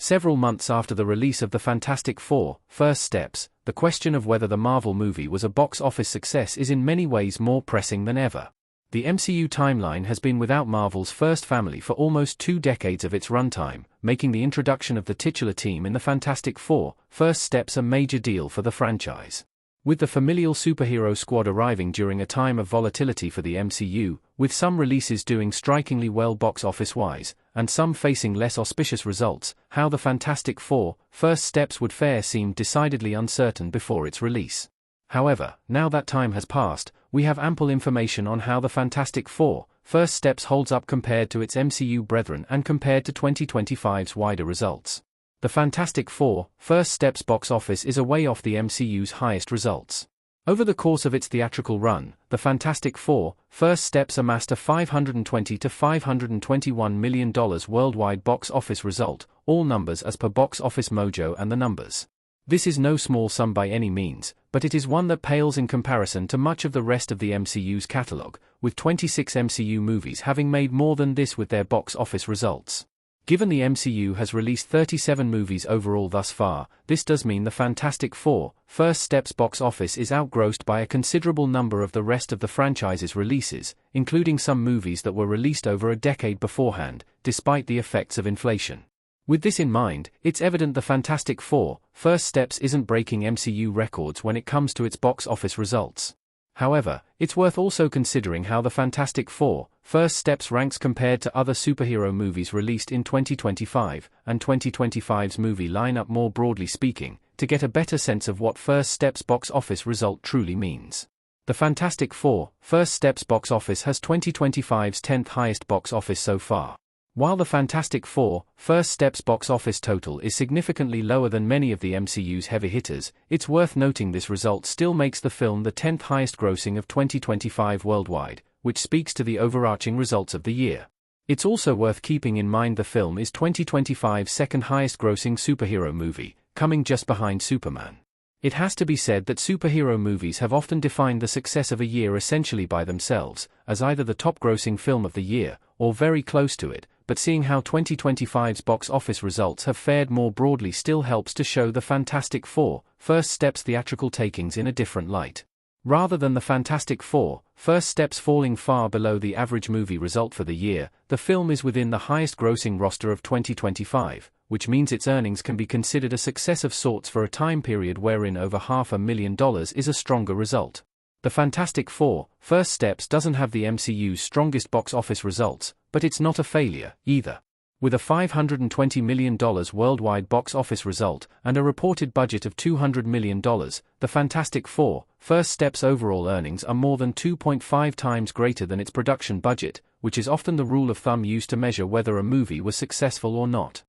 Several months after the release of The Fantastic Four: First Steps, the question of whether the Marvel movie was a box office success is in many ways more pressing than ever. The MCU timeline has been without Marvel's first family for almost 2 decades of its runtime, making the introduction of the titular team in The Fantastic Four: First Steps a major deal for the franchise. With the familial superhero squad arriving during a time of volatility for the MCU, with some releases doing strikingly well box office-wise, and some facing less auspicious results, how The Fantastic Four: First Steps would fare seemed decidedly uncertain before its release. However, now that time has passed, we have ample information on how The Fantastic Four: First Steps holds up compared to its MCU brethren and compared to 2025's wider results. The Fantastic Four: First Steps box office is a way off the MCU's highest results. Over the course of its theatrical run, The Fantastic Four: First Steps amassed a $520 to $521 million worldwide box office result, all numbers as per Box Office Mojo and the numbers. This is no small sum by any means, but it is one that pales in comparison to much of the rest of the MCU's catalogue, with 26 MCU movies having made more than this with their box office results. Given the MCU has released 37 movies overall thus far, this does mean The Fantastic Four: First Steps box office is outgrossed by a considerable number of the rest of the franchise's releases, including some movies that were released over a decade beforehand, despite the effects of inflation. With this in mind, it's evident The Fantastic Four: First Steps isn't breaking MCU records when it comes to its box office results. However, it's worth also considering how The Fantastic Four: First Steps ranks compared to other superhero movies released in 2025, and 2025's movie lineup more broadly speaking, to get a better sense of what First Steps box office result truly means. The Fantastic Four: First Steps box office has 2025's 10th highest box office so far. While The Fantastic Four: First Steps box office total is significantly lower than many of the MCU's heavy hitters, it's worth noting this result still makes the film the 10th highest grossing of 2025 worldwide, which speaks to the overarching results of the year. It's also worth keeping in mind the film is 2025's second highest grossing superhero movie, coming just behind Superman. It has to be said that superhero movies have often defined the success of a year essentially by themselves, as either the top grossing film of the year, or very close to it, but seeing how 2025's box office results have fared more broadly still helps to show The Fantastic Four: First Steps theatrical takings in a different light. Rather than The Fantastic Four: First Steps falling far below the average movie result for the year, the film is within the highest grossing roster of 2025, which means its earnings can be considered a success of sorts for a time period wherein over $500,000 is a stronger result. The Fantastic Four: First Steps doesn't have the MCU's strongest box office results, but it's not a failure, either. With a $520 million worldwide box office result, and a reported budget of $200 million, The Fantastic Four: First Steps overall earnings are more than 2.5 times greater than its production budget, which is often the rule of thumb used to measure whether a movie was successful or not.